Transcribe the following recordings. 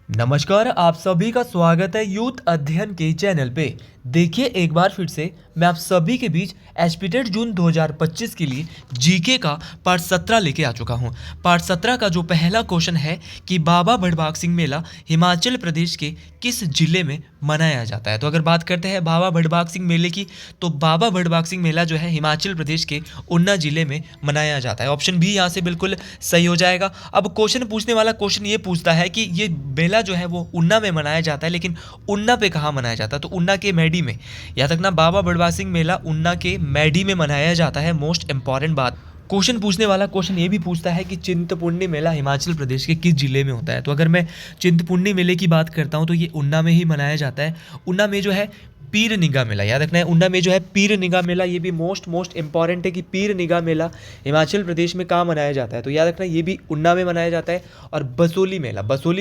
नमस्कार, आप सभी का स्वागत है यूथ अध्ययन के चैनल पे। देखिए एक बार फिर से मैं आप सभी के बीच एसपीटेट जून 2025 के लिए जीके का पार्ट 17 लेके आ चुका हूँ। पार्ट 17 का जो पहला क्वेश्चन है कि बाबा भड़भाग सिंह मेला हिमाचल प्रदेश के किस जिले में मनाया जाता है। तो अगर बात करते हैं बाबा भड़भाग सिंह मेले की, तो बाबा भड़भाग सिंह मेला जो है हिमाचल प्रदेश के ऊना जिले में मनाया जाता है। ऑप्शन बी यहाँ से बिल्कुल सही हो जाएगा। अब क्वेश्चन पूछने वाला क्वेश्चन ये पूछता है कि ये मेला जो है वो ऊना में मनाया जाता है, लेकिन ऊना पे कहाँ मनाया जाता है। तो ऊना के मैडी में, याद रखना बाबा भड़भाग सिंह मेला ऊना के मैडी में मनाया जाता है। मोस्ट इंपॉर्टेंट बात, क्वेश्चन पूछने वाला क्वेश्चन ये भी पूछता है कि चिंतपूर्णी मेला हिमाचल प्रदेश के किस जिले में होता है। तो अगर मैं चिंतपूर्णी मेले की बात करता हूँ तो ये ऊना में ही मनाया जाता है। ऊना में जो है पीर निगाह मेला, याद रखना है ऊना में जो है पीर निगाह मेला, ये भी मोस्ट इंपॉर्टेंट है कि पीर निगाह मेला हिमाचल प्रदेश में कहाँ मनाया जाता है। तो याद रखना ये भी ऊना में मनाया जाता है। और बसोली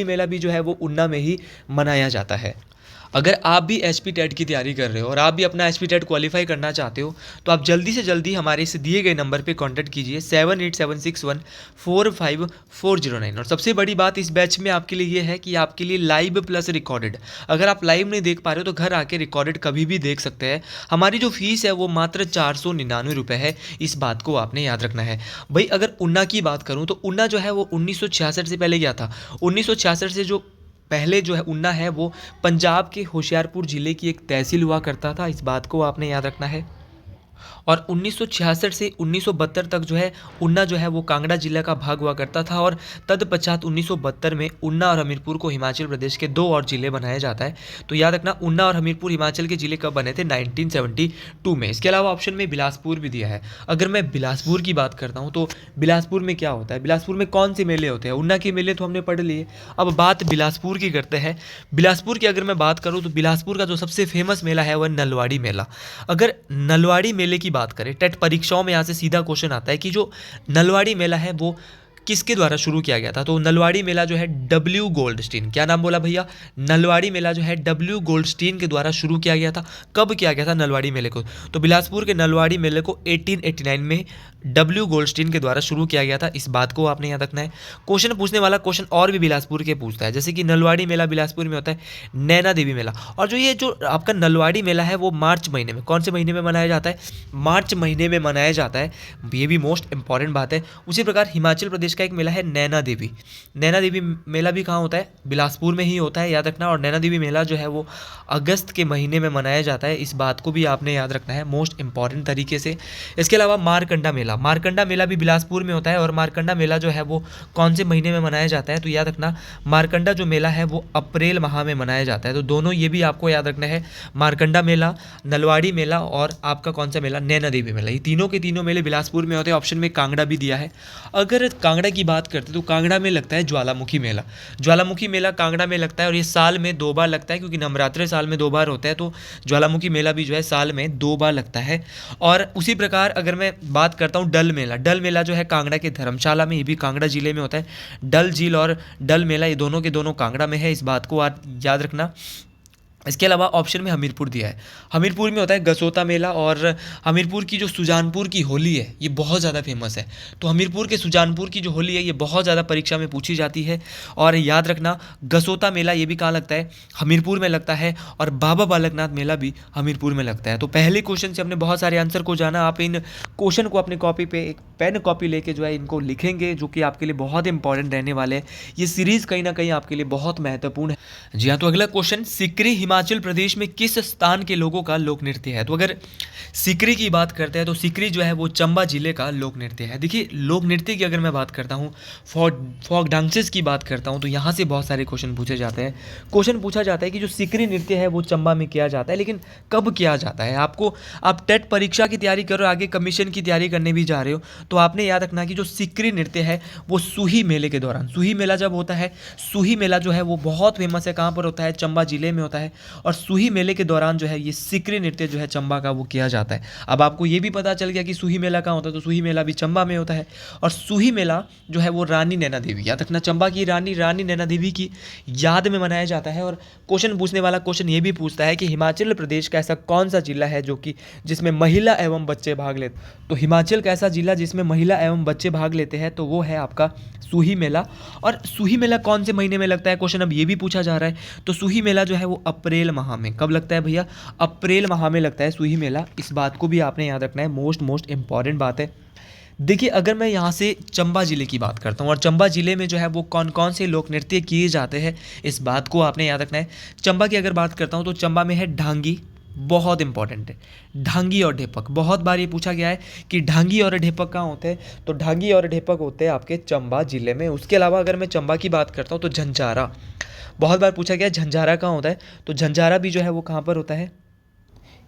मेला भी जो है वो ऊना में ही मनाया जाता है। अगर आप भी एच पी टेट की तैयारी कर रहे हो और आप भी अपना एच पी टेट क्वालिफाई करना चाहते हो, तो आप जल्दी से जल्दी हमारे इस दिए गए नंबर पे कांटेक्ट कीजिए 7876145409। और सबसे बड़ी बात इस बैच में आपके लिए ये है कि आपके लिए लाइव प्लस रिकॉर्डेड, अगर आप लाइव नहीं देख पा रहे हो तो घर आके रिकॉर्डेड कभी भी देख सकते हैं। हमारी जो फीस है वो मात्र 499 रुपये है, इस बात को आपने याद रखना है। भाई अगर ऊना की बात करूँ तो ऊना जो है वो 1966 से पहले गया था। 1966 से जो पहले जो है ऊना है वो पंजाब के होशियारपुर ज़िले की एक तहसील हुआ करता था, इस बात को आपने याद रखना है। और 1966 से 1972 तक जो है ऊना जो है वो कांगड़ा जिला का भाग हुआ करता था। और तत्पश्चात 1972 में ऊना और हमीरपुर को हिमाचल प्रदेश के दो और जिले बनाया जाता है। तो याद रखना ऊना और हमीरपुर हिमाचल के जिले कब बने थे, 1972 में। इसके अलावा ऑप्शन में बिलासपुर भी दिया है। अगर मैं बिलासपुर की बात करता हूँ तो बिलासपुर में क्या होता है, बिलासपुर में कौन से मेले होते हैं। ऊना के मेले तो हमने पढ़ लिए, अब बात बिलासपुर की करते हैं। बिलासपुर की अगर मैं बात करूँ तो बिलासपुर का जो सबसे फेमस मेला है वह नलवाड़ी मेला। अगर नलवाड़ी मेले की बात करें, टेट परीक्षाओं में यहाँ से सीधा क्वेश्चन आता है कि जो नलवाड़ी मेला है वो किसके द्वारा शुरू किया गया था। तो नलवाड़ी मेला जो है डब्ल्यू गोल्डस्टीन, क्या नाम बोला भैया, नलवाड़ी मेला जो है डब्ल्यू गोल्डस्टीन के द्वारा शुरू किया गया था। कब किया गया था नलवाड़ी मेले को, तो बिलासपुर के नलवाड़ी मेले को 1889 में डब्ल्यू गोल्डस्टीन के द्वारा शुरू किया गया था, इस बात को आपने याद रखना है। क्वेश्चन पूछने वाला क्वेश्चन और भी बिलासपुर के पूछता है, जैसे कि नलवाड़ी मेला बिलासपुर में होता है, नैना देवी मेला। और जो आपका नलवाड़ी मेला है वो मार्च महीने में, कौन से महीने में मनाया जाता है, मार्च महीने में मनाया जाता है। ये भी मोस्ट इंपॉर्टेंट बात है। उसी प्रकार हिमाचल प्रदेश का एक मेला है नैना देवी। नैना देवी मेला भी कहाँ होता है, बिलासपुर में ही होता है, याद रखना। और नैना देवी मेला जो है वो अगस्त के महीने में मनाया जाता है, इस बात को भी आपने याद रखना है मोस्ट इंपॉर्टेंट तरीके से। इसके अलावा मारकंडा मेला भी बिलासपुर में होता है। और मारकंडा मेला जो है वो कौन से महीने में मनाया जाता है, तो याद रखना मारकंडा जो मेला है वो अप्रैल माह में मनाया जाता है। तो दोनों ये भी आपको याद रखना है, मारकंडा मेला, नलवाड़ी मेला और आपका कौन सा मेला, नैना देवी मेला। ये तीनों के तीनों मेले बिलासपुर में होते हैं। ऑप्शन में कांगड़ा भी दिया है। अगर कांगड़ा की बात करते तो कांगड़ा में लगता है ज्वालामुखी मेला। ज्वालामुखी मेला कांगड़ा में लगता है और ये साल में 2 बार लगता है, क्योंकि नवरात्रे साल में 2 बार होता है। तो ज्वालामुखी मेला भी जो है साल में 2 बार लगता है। और उसी प्रकार अगर मैं बात करता हूँ डल मेला जो है कांगड़ा के धर्मशाला में, ये भी कांगड़ा जिले में होता है। डल झील और डल मेला ये दोनों के दोनों कांगड़ा में है, इस बात को आप याद रखना। इसके अलावा ऑप्शन में हमीरपुर दिया है। हमीरपुर में होता है गसोता मेला। और हमीरपुर की जो सुजानपुर की होली है ये बहुत ज़्यादा फेमस है। तो हमीरपुर के सुजानपुर की जो होली है ये बहुत ज़्यादा परीक्षा में पूछी जाती है। और याद रखना गसोता मेला ये भी कहाँ लगता है, हमीरपुर में लगता है। और बाबा बालकनाथ मेला भी हमीरपुर में लगता है। तो पहले क्वेश्चन से हमने बहुत सारे आंसर को जाना। आप इन क्वेश्चन को अपने कॉपी पे एक पेन कॉपी लेके जो है इनको लिखेंगे, जो कि आपके लिए बहुत इंपॉर्टेंट रहने वाले हैं। ये सीरीज़ कहीं ना कहीं आपके लिए बहुत महत्वपूर्ण है। जी हाँ, तो अगला क्वेश्चन, सिकरी हिमाचल प्रदेश में किस स्थान के लोगों का लोक नृत्य है। तो अगर सिकरी की बात करते हैं तो सिकरी जो है वो चंबा जिले का लोक नृत्य है। देखिए लोक नृत्य की अगर मैं बात करता हूँ, फोक डांसेस की बात करता हूँ, तो यहाँ से बहुत सारे क्वेश्चन पूछे जाते हैं। क्वेश्चन पूछा जाता है कि जो सिकरी नृत्य है वो चंबा में किया जाता है, लेकिन कब किया जाता है। आप टेट परीक्षा की तैयारी कर रहे हो, आगे कमीशन की तैयारी करने भी जा रहे हो, तो आपने याद रखना कि जो सिकरी नृत्य है वो सूही मेले के दौरान, सूही मेला जब होता है, सूही मेला जो है वो बहुत फेमस है। कहाँ पर होता है, चंबा जिले में होता है। और सूही मेले के दौरान जो है ये सिकरी नृत्य जो है चंबा का वो किया जाता है। अब आपको ये भी पता चल गया कि सूही मेला कहाँ होता है, तो सूही मेला भी चंबा में होता है। और सूही मेला जो है वो रानी नैना देवी, याद रखना, चंबा की रानी नैना देवी की याद में मनाया जाता है। और क्वेश्चन पूछने वाला क्वेश्चन ये भी पूछता है कि हिमाचल प्रदेश का ऐसा कौन सा जिला है जो कि जिसमें महिला एवं बच्चे भाग लेते, तो हिमाचल का ऐसा जिला जिसमें महिला एवं बच्चे भाग लेते हैं तो वो है आपका सूही मेला। और सूही मेला कौन से महीने में लगता है, क्वेश्चन अब ये भी पूछा जा रहा है। तो सूही मेला जो है वो अप्रैल माह में, कब लगता है भैया, अप्रैल माह में लगता है सूही मेला। इस बात को भी आपने याद रखना है, मोस्ट इंपॉर्टेंट बात है। देखिए अगर मैं यहाँ से चंबा ज़िले की बात करता हूँ और चंबा ज़िले में जो है वो कौन कौन से लोक नृत्य किए जाते हैं, इस बात को आपने याद रखना है। चंबा की अगर बात करता हूँ तो चंबा में है ढांगी, बहुत इंपॉर्टेंट है, ढांगी और ढेपक। बहुत बार ये पूछा गया है कि ढांगी और ढेपक कहाँ होते हैं, तो ढांगी और ढेपक होते हैं आपके चंबा ज़िले में। उसके अलावा अगर मैं चंबा की बात करता हूँ तो झंझारा, बहुत बार पूछा गया है झंझारा कहाँ होता है, तो झंझारा भी जो है वो कहाँ पर होता है,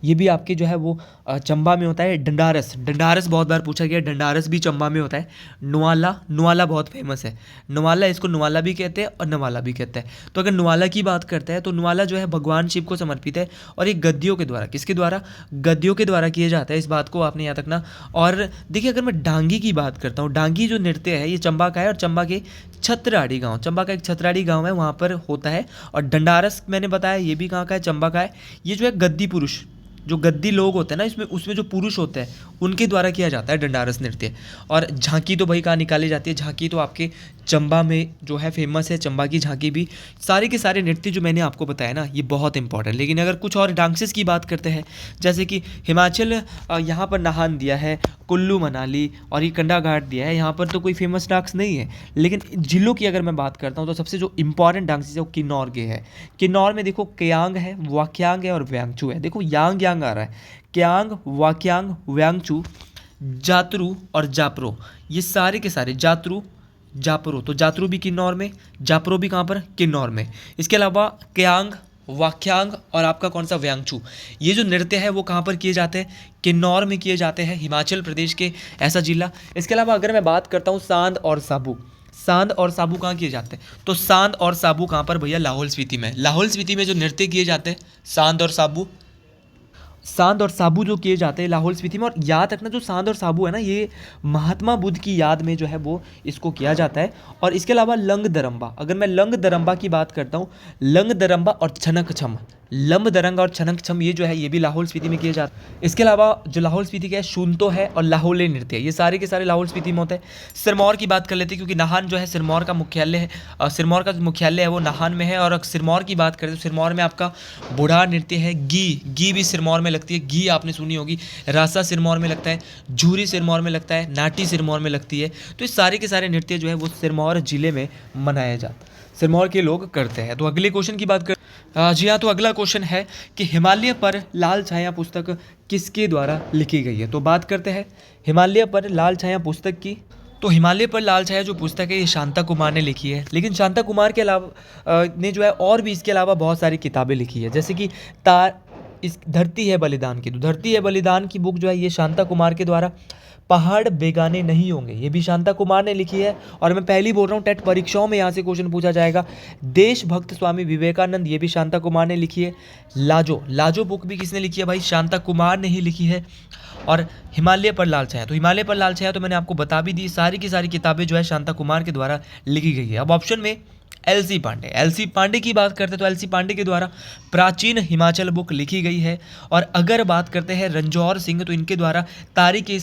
ये भी आपके जो है वो चंबा में होता है। डंडारस बहुत बार पूछा गया, डंडारस भी चंबा में होता है। नुआला बहुत फेमस है, नुआला, इसको नुआला भी कहते हैं और नवाला भी कहते हैं। तो अगर नुआला की बात करते हैं तो नुआला जो है भगवान शिव को समर्पित है और ये गद्दियों के द्वारा, किसके द्वारा, गद्दियों के द्वारा किया जाता है। इस बात को आपने याद रखना। और देखिए अगर मैं डांगी की बात करता हूँ, डांगी जो नृत्य है ये चंबा का है और चंबा के छतराड़ी गांव, चंबा का एक छतराड़ी गांव है वहाँ पर होता है। और डंडारस मैंने बताया ये भी कहाँ का है, चंबा का है। ये जो है गद्दी पुरुष, जो गद्दी लोग होते हैं ना, इसमें उसमें जो पुरुष होते हैं उनके द्वारा किया जाता है डंडारस नृत्य। और झांकी तो भाई कहाँ निकाली जाती है, झांकी तो आपके चंबा में जो है फेमस है, चंबा की झांकी भी। सारे के सारे नृत्य जो मैंने आपको बताया ना ये बहुत इंपॉर्टेंट। लेकिन अगर कुछ और डांसेस की बात करते हैं, जैसे कि हिमाचल यहाँ पर नाहन दिया है, कुल्लू मनाली और ये कंडा घाट दिया है, यहाँ पर तो कोई फेमस डांस नहीं है। लेकिन जिलों की अगर मैं बात करता हूँ तो सबसे जो इंपॉर्टेंट डांसेस है वो किन्नौर के है। किन्नौर में देखो क्यांग है, वाक्यांग है और व्यांगचू है। देखो यांग यांग आ रहा है, क्यांग, वाक्यांग, व्यांगचू, जातरू और जापरो, ये सारे के सारे, जातरू, जापरो, तो जातरू भी किन्नौर में, जापरो भी कहाँ पर, किन्नौर में। इसके अलावा क्यांग, वाक्यांग और आपका कौन सा, व्यांगचू, ये जो नृत्य है वो कहाँ पर किए जाते हैं, किन्नौर में किए जाते हैं, हिमाचल प्रदेश के ऐसा जिला। इसके अलावा अगर मैं बात करता हूँ सांद और साबू, सांद और साबू कहाँ किए जाते हैं, तो सांद और साबू कहाँ पर भैया, लाहौल स्पीति में। लाहौल स्पीति में जो नृत्य किए जाते हैं सांद और साबू, सांद और साबू जो किए जाते हैं लाहौल स्पीति में। और याद रखना जो सांद और साबू है ना ये महात्मा बुद्ध की याद में जो है वो इसको किया जाता है। और इसके अलावा लंग दरम्बा, अगर मैं लंग दरम्बा की बात करता हूँ, लंग दरम्बा और छनक छम, लंब दरंग और छनक छम ये जो है ये भी लाहौल स्पीति में किए जाते हैं। इसके अलावा जो लाहौल स्पीति का है शूंतो है और लाहौली नृत्य, ये सारे के सारे लाहौल स्पीति में होते हैं। सिरमौर की बात कर लेते हैं क्योंकि नाहन जो है सिरमौर का मुख्यालय है, सिरमौर का जो मुख्यालय है वो नाहन में है। और सिरमौर की बात करें तो सिरमौर में आपका बुढ़ार नृत्य है, गी भी सिरमौर में लगती है, गी आपने सुनी होगी। रासा सिरमौर में लगता है, झूरी सिरमौर में लगता है, नाटी सिरमौर में लगती है। तो इस सारे के सारे नृत्य जो है वो सिरमौर जिले में मनाया जाता है, सिरमौर के लोग करते हैं। तो अगले क्वेश्चन की बात कर, जी हाँ, तो अगला क्वेश्चन है कि हिमालय पर लाल छाया पुस्तक किसके द्वारा लिखी गई है। तो बात करते हैं हिमालय पर लाल छाया पुस्तक की। तो हिमालय पर लाल छाया जो पुस्तक है ये शांता कुमार ने लिखी है। लेकिन शांता कुमार के अलावा ने जो है और भी इसके अलावा बहुत सारी किताबें लिखी है, जैसे कि इस धरती है बलिदान की, तो धरती है बलिदान की बुक जो है ये शांता कुमार के द्वारा। पहाड़ बेगाने नहीं होंगे, ये भी शांता कुमार ने लिखी है। और मैं पहली बोल रहा हूँ टेट परीक्षाओं में यहाँ से क्वेश्चन पूछा जाएगा। देशभक्त स्वामी विवेकानंद, ये भी शांता कुमार ने लिखी है। लाजो बुक भी किसने लिखी है भाई, शांता कुमार ने ही लिखी है। और हिमालय पर लाल छाया, तो हिमालय पर लाल छाया तो मैंने आपको बता भी दी, सारी की सारी किताबें जो है शांता कुमार के द्वारा लिखी गई है। अब ऑप्शन में एलसी पांडे की बात करते हैं तो एलसी पांडे के द्वारा प्राचीन हिमाचल बुक लिखी गई है। और अगर बात करते हैं रंजौर सिंह तो इनके द्वारा तारिक ए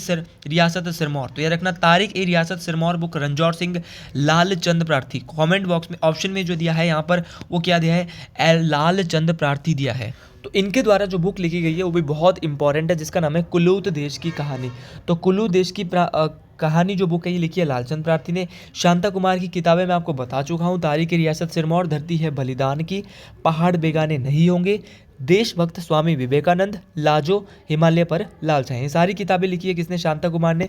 रियासत सिरमौर, तो यह रखना तारिक ए रियासत सिरमौर बुक रंजौर सिंह लाल चंद प्रार्थी। कमेंट बॉक्स में ऑप्शन में जो दिया है यहाँ पर वो क्या दिया है, लाल चंद प्रार्थी दिया है। तो इनके द्वारा जो बुक लिखी गई है वो भी बहुत इंपॉर्टेंट है, जिसका नाम है कुलूत देश की कहानी। तो कुलू देश की कहानी जो बुक है ये लिखी है लालचंद प्रार्थी ने। शांता कुमार की किताबें मैं आपको बता चुका हूँ, तारीख रियासत सिरमौर, धरती है बलिदान की, पहाड़ बेगाने नहीं होंगे, देशभक्त स्वामी विवेकानंद, लाजो, हिमालय पर लाल छाया, ये सारी किताबें लिखी है किसने, शांता कुमार ने।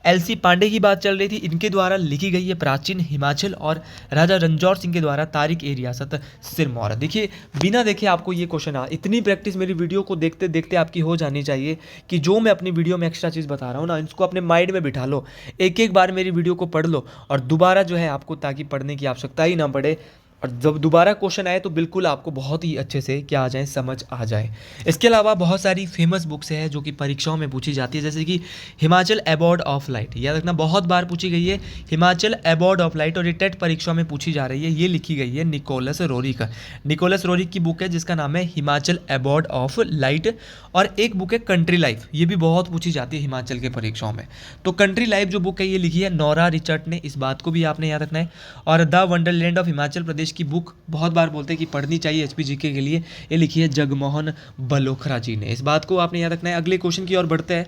एलसी पांडे की बात चल रही थी, इनके द्वारा लिखी गई है प्राचीन हिमाचल, और राजा रंजौर सिंह के द्वारा तारिक ए रियासत सिरमौर। देखिए बिना देखे आपको ये क्वेश्चन इतनी प्रैक्टिस मेरी वीडियो को देखते देखते आपकी हो जानी चाहिए कि जो मैं अपनी वीडियो में एक्स्ट्रा चीज़ बता रहा हूँ ना, इसको अपने माइंड में बिठा लो, एक एक बार मेरी वीडियो को पढ़ लो और दोबारा जो है आपको ताकि पढ़ने की आवश्यकता ही ना पड़े, और जब दोबारा क्वेश्चन आए तो बिल्कुल आपको बहुत ही अच्छे से क्या आ जाए, समझ आ जाए। इसके अलावा बहुत सारी फेमस बुक्स हैं जो कि परीक्षाओं में पूछी जाती है, जैसे कि हिमाचल अबॉर्ड ऑफ लाइट, याद रखना बहुत बार पूछी गई है हिमाचल अबॉर्ड ऑफ लाइट, और ये टेट परीक्षाओं में पूछी जा रही है। ये लिखी गई है निकोलस रोरिक, निकोलस रोरिक की बुक है जिसका नाम है हिमाचल अबॉर्ड ऑफ लाइट। और एक बुक है कंट्री लाइफ, ये भी बहुत पूछी जाती है हिमाचल के परीक्षाओं में। तो कंट्री लाइफ जो बुक है ये लिखी है नोरा रिचर्ड ने, इस बात को भी आपने याद रखना है। और the Wonderland of Himachal Pradesh की बुक बहुत बार बोलते हैं कि पढ़नी चाहिए एचपीजीके के लिए, ये लिखी है जगमोहन बलोखरा जी ने, इस बात को आपने याद रखना है। अगले क्वेश्चन की ओर बढ़ते हैं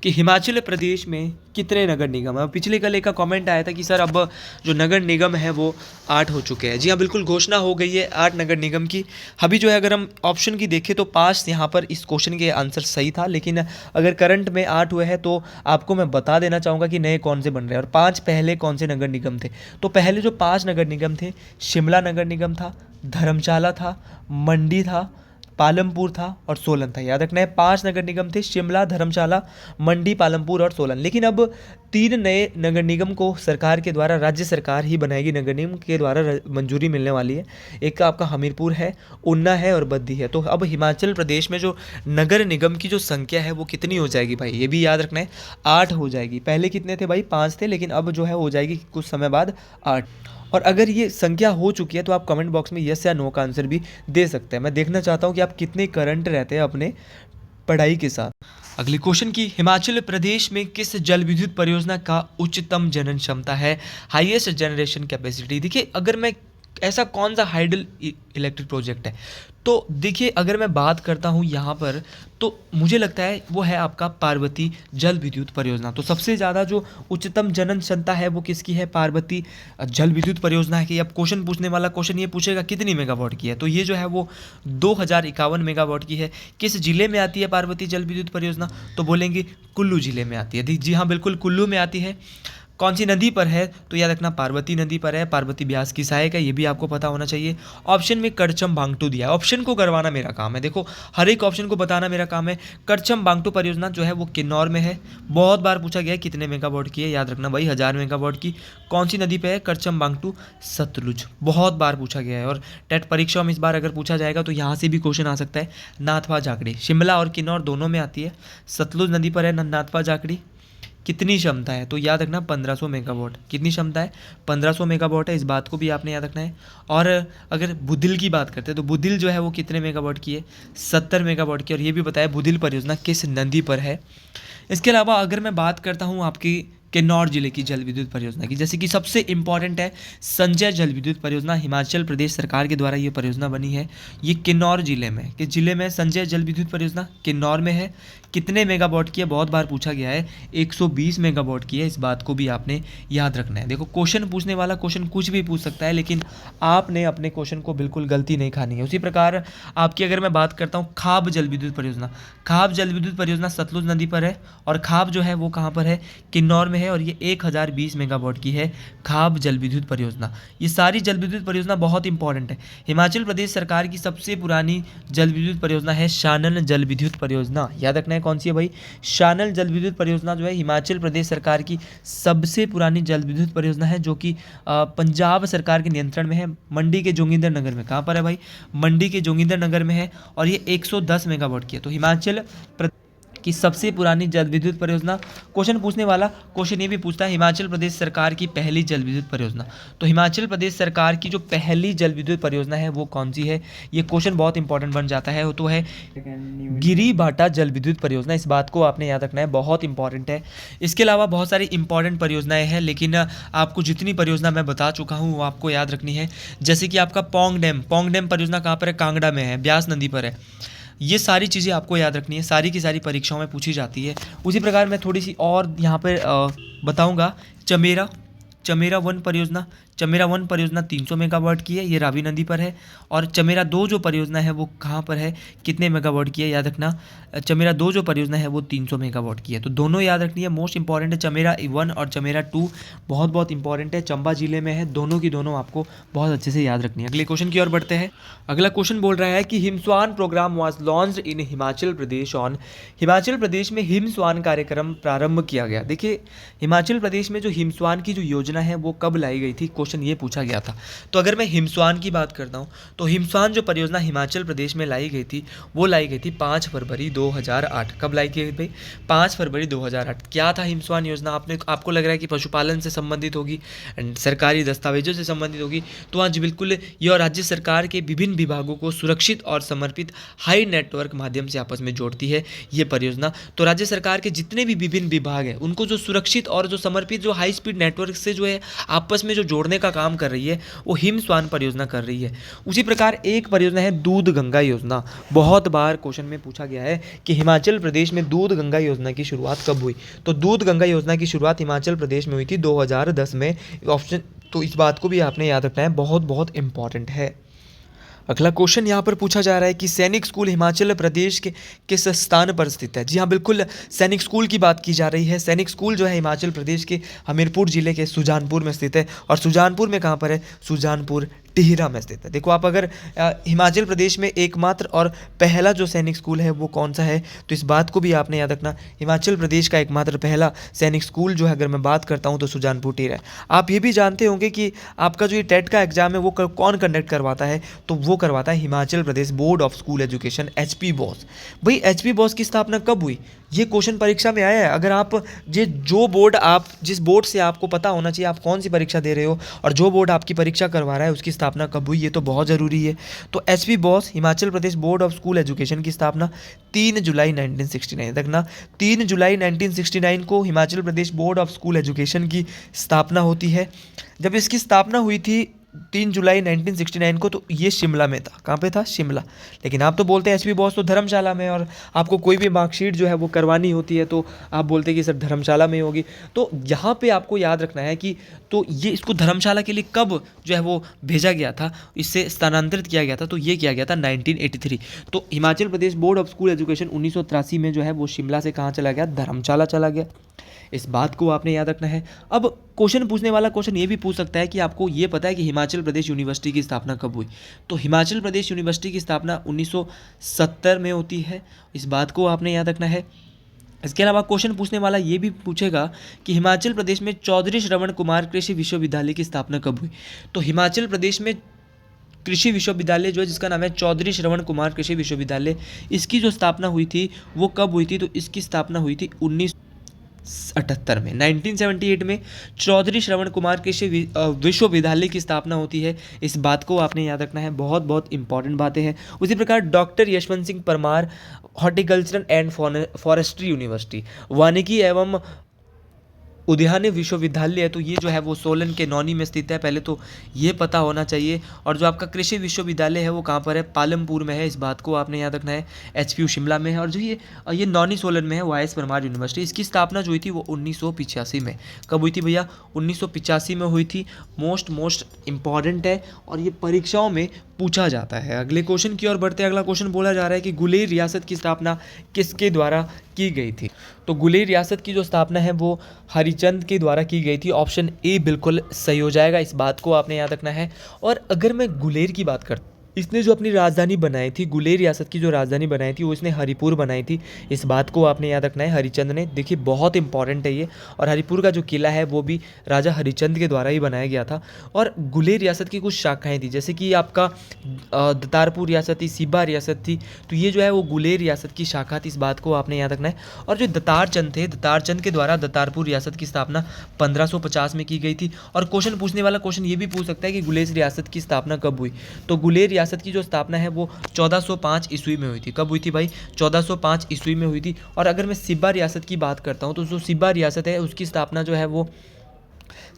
कि हिमाचल प्रदेश में कितने नगर निगम है। पिछले कल एक का कमेंट आया था कि सर अब जो नगर निगम है वो 8 हो चुके हैं। जी हाँ, बिल्कुल घोषणा हो गई है 8 नगर निगम की। अभी जो है अगर हम ऑप्शन की देखें तो 5 यहाँ पर इस क्वेश्चन के आंसर सही था, लेकिन अगर करंट में 8 हुए हैं तो आपको मैं बता देना चाहूँगा कि नए कौन से बन रहे हैं और 5 पहले कौन से नगर निगम थे। तो पहले जो 5 नगर निगम थे, शिमला नगर निगम था, धर्मशाला था, मंडी था, पालमपुर था और सोलन था। याद रखना है 5 नगर निगम थे, शिमला, धर्मशाला, मंडी, पालमपुर और सोलन। लेकिन अब 3 नए नगर निगम को सरकार के द्वारा, राज्य सरकार ही बनाएगी, नगर निगम के द्वारा मंजूरी मिलने वाली है। एक का आपका हमीरपुर है, ऊना है और बद्दी है। तो अब हिमाचल प्रदेश में जो नगर निगम की जो संख्या है वो कितनी हो जाएगी भाई, ये भी याद रखना है, 8 हो जाएगी। पहले कितने थे भाई, 5 थे, लेकिन अब जो है हो जाएगी कुछ समय बाद 8। और अगर ये संख्या हो चुकी है तो आप कमेंट बॉक्स में यस या नो का आंसर भी दे सकते हैं। मैं देखना चाहता हूँ कि आप कितने करंट रहते हैं अपने पढ़ाई के साथ। अगले क्वेश्चन की, हिमाचल प्रदेश में किस जल विद्युत परियोजना का उच्चतम जनन क्षमता है, हाईएस्ट जनरेशन कैपेसिटी। देखिए अगर मैं ऐसा कौन सा हाइडल इलेक्ट्रिक प्रोजेक्ट है, तो देखिए अगर मैं बात करता हूँ यहाँ पर तो मुझे लगता है वो है आपका पार्वती जल विद्युत परियोजना। तो सबसे ज़्यादा जो उच्चतम जनन क्षमता है वो किसकी है, पार्वती जल विद्युत परियोजना है। कि अब क्वेश्चन पूछने वाला क्वेश्चन ये पूछेगा कितनी मेगावाट की है, तो ये जो है वो 2051 मेगावाट की है। किस जिले में आती है पार्वती जल विद्युत परियोजना, तो बोलेंगे कुल्लू जिले में आती है। जी हाँ, बिल्कुल कुल्लू में आती है। कौन सी नदी पर है, तो याद रखना पार्वती नदी पर है, पार्वती ब्यास की सहायक है, ये भी आपको पता होना चाहिए। ऑप्शन में करचम बांगटू दिया है, ऑप्शन को करवाना मेरा काम है, देखो हर एक ऑप्शन को बताना मेरा काम है। करचम बांगटू परियोजना जो है वो किन्नौर में है, बहुत बार पूछा गया है कितने मेगावाट की है, याद रखना भाई 1000 मेगावाट की। कौन सी नदी पर है करचम बांगटू, सतलुज, बहुत बार पूछा गया है। और टेट परीक्षा में इस बार अगर पूछा जाएगा तो यहाँ से भी क्वेश्चन आ सकता है। नाथपा जाखड़ी, शिमला और किन्नौर दोनों में आती है, सतलुज नदी पर है नाथपा जाखड़ी। कितनी क्षमता है, तो याद रखना 1500 मेगावाट। कितनी क्षमता है, 1500 मेगावाट है, इस बात को भी आपने याद रखना है। और अगर बुधिल की बात करते हैं तो बुधिल जो है वो कितने मेगावाट की है, 70 मेगावाट की। और ये भी बताया बुधिल परियोजना किस नदी पर है। इसके अलावा अगर मैं बात करता हूँ आपकी किन्नौर जिले की जल विद्युत परियोजना की, जैसे कि सबसे इंपॉर्टेंट है संजय जल विद्युत परियोजना, हिमाचल प्रदेश सरकार के द्वारा ये परियोजना बनी है। ये किन्नौर जिले में, किस जिले में, संजय जल विद्युत परियोजना किन्नौर में है। कितने मेगावाट की है, बहुत बार पूछा गया है, 120 मेगावाट की है, इस बात को भी आपने याद रखना है। देखो क्वेश्चन पूछने वाला क्वेश्चन कुछ भी पूछ सकता है, लेकिन आपने अपने क्वेश्चन को बिल्कुल गलती नहीं खानी है। उसी प्रकार आपकी अगर मैं बात करता हूँ खाब जल विद्युत परियोजना, खाब जल विद्युत परियोजना सतलुज नदी पर है, और खाब जो है वो कहाँ पर है, किन्नौर में है, और ये 1020 मेगावाट की है खाब जल विद्युत परियोजना। ये सारी जल विद्युत परियोजना बहुत इंपॉर्टेंट है। हिमाचल प्रदेश सरकार की सबसे पुरानी जल विद्युत परियोजना है शानन जल विद्युत परियोजना, याद रखना है कौन सी है भाई, शानन जल विद्युत परियोजना जो है हिमाचल प्रदेश सरकार की सबसे पुरानी जल विद्युत परियोजना है, जो कि पंजाब सरकार के नियंत्रण में है। मंडी के जोगिंदर नगर में, कहाँ पर है भाई, मंडी के जोगिंदर नगर में है, और ये 110 मेगावाट की है। तो हिमाचल की सबसे पुरानी जल विद्युत परियोजना। क्वेश्चन पूछने वाला क्वेश्चन ये भी पूछता है हिमाचल प्रदेश सरकार की पहली जल विद्युत परियोजना, तो हिमाचल प्रदेश सरकार की जो पहली जल विद्युत परियोजना है वो कौन सी है, ये क्वेश्चन बहुत इंपॉर्टेंट बन जाता है। वो तो है गिरी भाटा जल विद्युत परियोजना, इस बात को आपने याद रखना है, बहुत इंपॉर्टेंट है। इसके अलावा बहुत सारी इंपॉर्टेंट परियोजनाएं हैं, लेकिन आपको जितनी परियोजना मैं बता चुका हूँ वो आपको याद रखनी है। जैसे कि आपका पौंग डैम परियोजना कहाँ पर है, कांगड़ा में है, ब्यास नदी पर है। ये सारी चीज़ें आपको याद रखनी है, सारी की सारी परीक्षाओं में पूछी जाती है। उसी प्रकार मैं थोड़ी सी और यहाँ पर बताऊँगा। चमेरा वन परियोजना, चमेरा वन परियोजना 300 मेगावाट की है, ये रावी नदी पर है। और चमेरा 2 जो परियोजना है वो कहाँ पर है, कितने मेगावाट की है, याद रखना। चमेरा 2 जो परियोजना है वो 300 मेगावाट की है। तो दोनों याद रखनी है, मोस्ट इंपॉर्टेंट है चमेरा 1 और चमेरा 2, बहुत बहुत इंपॉर्टेंट है, चंबा जिले में है, दोनों की दोनों आपको बहुत अच्छे से याद रखनी है। अगले क्वेश्चन की ओर बढ़ते हैं। अगला क्वेश्चन बोल रहा है कि Himswan program was launched in Himachal Pradesh on, Himachal Pradesh में हिमस्वान कार्यक्रम प्रारंभ किया गया। देखिए हिमाचल प्रदेश में जो हिमस्वान की जो योजना है वो कब लाई गई थी, क्वेश्चन ये पूछा गया था। तो अगर मैं हिमस्वान की बात करता हूँ तो हिमस्वान जो परियोजना हिमाचल प्रदेश में लाई गई थी वो लाई गई थी 5 फरवरी 2008। कब लाई गई भाई? 5 फरवरी 2008। क्या था हिमस्वान योजना? आपको लग रहा है कि पशुपालन से संबंधित होगी एंड सरकारी दस्तावेजों से संबंधित होगी, तो आज बिल्कुल यह राज्य सरकार के विभिन्न विभागों को सुरक्षित और समर्पित हाई नेटवर्क माध्यम से आपस में जोड़ती है ये परियोजना। तो राज्य सरकार के जितने भी विभिन्न विभाग हैं उनको जो सुरक्षित और जो समर्पित जो हाई स्पीड नेटवर्क से जो है आपस में जो जोड़ने का काम कर रही है वो हिमस्वान परियोजना कर रही है। उसी प्रकार एक परियोजना है दूध गंगा योजना। बहुत बार क्वेश्चन में पूछा गया है कि हिमाचल प्रदेश में दूध गंगा योजना की शुरुआत कब हुई? तो दूध गंगा योजना की शुरुआत हिमाचल प्रदेश में हुई थी 2010 में। ऑप्शन, तो इस बात को भी आपने याद रखना है, बहुत बहुत इंपॉर्टेंट है। अगला क्वेश्चन यहाँ पर पूछा जा रहा है कि सैनिक स्कूल हिमाचल प्रदेश के किस स्थान पर स्थित है? जी हाँ, बिल्कुल सैनिक स्कूल की बात की जा रही है। सैनिक स्कूल जो है हिमाचल प्रदेश के हमीरपुर जिले के सुजानपुर में स्थित है। और सुजानपुर में कहाँ पर है? सुजानपुर टिहरा में स्थित है। देखो आप अगर हिमाचल प्रदेश में एकमात्र और पहला जो सैनिक स्कूल है वो कौन सा है, तो इस बात को भी आपने याद रखना। हिमाचल प्रदेश का एकमात्र पहला सैनिक स्कूल जो है अगर मैं बात करता हूँ तो सुजानपुर टिहरा है। आप ये भी जानते होंगे कि आपका जो ये टेट का एग्जाम है वो कौन कंडक्ट करवाता है? तो वो करवाता है Himachal Pradesh board of school education, HP BOSE. भाई एचपी बोस की स्थापना कब हुई? ये क्वेश्चन परीक्षा में आया है। अगर आप जो बोर्ड, आप जिस बोर्ड से आपको पता होना चाहिए आप कौन सी परीक्षा दे रहे हो और जो बोर्ड आपकी परीक्षा करवा रहा है उसकी स्थापना कब हुई, ये तो बहुत ज़रूरी है। तो HP Bose Himachal Pradesh board of school education की स्थापना 3 जुलाई 1969 तक ना 3 जुलाई 1969 को Himachal Pradesh board of school education की स्थापना होती है। जब इसकी स्थापना हुई थी 3 जुलाई 1969 को, तो ये शिमला में था। कहाँ पे था? शिमला। लेकिन आप तो बोलते हैं एचपी बॉस तो धर्मशाला में, और आपको कोई भी मार्कशीट जो है वो करवानी होती है तो आप बोलते हैं कि सर धर्मशाला में होगी। तो यहाँ पे आपको याद रखना है कि तो ये इसको धर्मशाला के लिए कब जो है वो भेजा गया था, इससे स्थानांतरित किया गया था, तो ये किया गया था 1983। तो Himachal Pradesh board of school education 1983 में जो है वो शिमला से कहाँ चला गया? धर्मशाला चला गया। इस बात को आपने याद रखना है। अब क्वेश्चन पूछने वाला क्वेश्चन ये भी पूछ सकता है कि आपको ये पता है कि हिमाचल प्रदेश यूनिवर्सिटी की स्थापना कब हुई? तो हिमाचल प्रदेश यूनिवर्सिटी की स्थापना 1970 में होती है। इस बात को आपने याद रखना है। इसके अलावा क्वेश्चन पूछने वाला ये भी पूछेगा कि हिमाचल प्रदेश में चौधरी श्रवण कुमार कृषि विश्वविद्यालय की स्थापना कब हुई? तो हिमाचल प्रदेश में कृषि विश्वविद्यालय जो है जिसका नाम है चौधरी श्रवण कुमार कृषि विश्वविद्यालय, इसकी जो स्थापना हुई थी वो कब हुई थी? तो इसकी स्थापना हुई थी 1978 में। 1978 में चौधरी श्रवण कुमार कृषि विश्वविद्यालय की स्थापना होती है। इस बात को आपने याद रखना है, बहुत बहुत इंपॉर्टेंट बातें हैं। उसी प्रकार doctor Yashwant Singh Parmar horticultural and forestry university वानिकी एवं उद्यान विश्वविद्यालय है, तो ये जो है वो सोलन के नौनी में स्थित है। पहले तो ये पता होना चाहिए। और जो आपका कृषि विश्वविद्यालय है वो कहाँ पर है? पालमपुर में है। इस बात को आपने याद रखना है। एचपीयू शिमला में है। और जो ये नौनी सोलन में है वो आईएस परमार यूनिवर्सिटी। इसकी स्थापना जो हुई थी वो 1985 में। कब हुई थी भैया? 1985 में हुई थी। मोस्ट इंपॉर्टेंट है और ये परीक्षाओं में पूछा जाता है। अगले क्वेश्चन की ओर बढ़ते हैं। अगला क्वेश्चन बोला जा रहा है कि गुलेर रियासत की स्थापना किसके द्वारा की गई थी? तो गुलेर रियासत की जो स्थापना है वो हरिचंद के द्वारा की गई थी। ऑप्शन ए बिल्कुल सही हो जाएगा। इस बात को आपने याद रखना है। और अगर मैं गुलेर की बात करता, इसने जो अपनी राजधानी बनाई थी, गुलेर रियासत की जो राजधानी बनाई थी वो इसने हरिपुर बनाई थी। इस बात को आपने याद रखना है, हरिचंद ने। देखिए बहुत इंपॉर्टेंट है ये। और हरिपुर का जो किला है वो भी राजा हरिचंद के द्वारा ही बनाया गया था। और गुलेर रियासत की कुछ शाखाएं थी, जैसे कि आपका दतारपुर रियासत थी, सिबा रियासत थी, तो ये जो है वो गुलेर रियासत की शाखा थी। इस बात को आपने याद रखना है। और जो दतारचंद थे, दतारचंद के द्वारा दतारपुर रियासत की स्थापना 1550 में की गई थी। और क्वेश्चन पूछने वाला क्वेश्चन ये भी पूछ सकता है कि गुलेर रियासत की स्थापना कब हुई? तो गुलेर रियासत की जो स्थापना है वो 1405 ईस्वी में हुई थी। कब हुई थी भाई? 1405 ईस्वी में हुई थी। और अगर मैं सिब्बा रियासत की बात करता हूँ तो जो सिब्बा रियासत है उसकी स्थापना जो है वो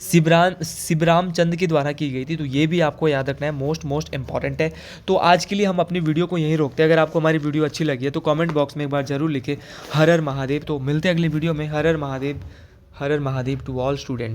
शिवराम चंद के द्वारा की गई थी। तो ये भी आपको याद रखना है, मोस्ट इंपॉर्टेंट है। तो आज के लिए हम अपनी वीडियो को यहीं रोकते हैं। अगर आपको हमारी वीडियो अच्छी लगी है तो कमेंट बॉक्स में एक बार जरूर लिखें हर हर महादेव। तो मिलते हैं अगली वीडियो में। हर हर महादेव टू ऑल स्टूडेंट।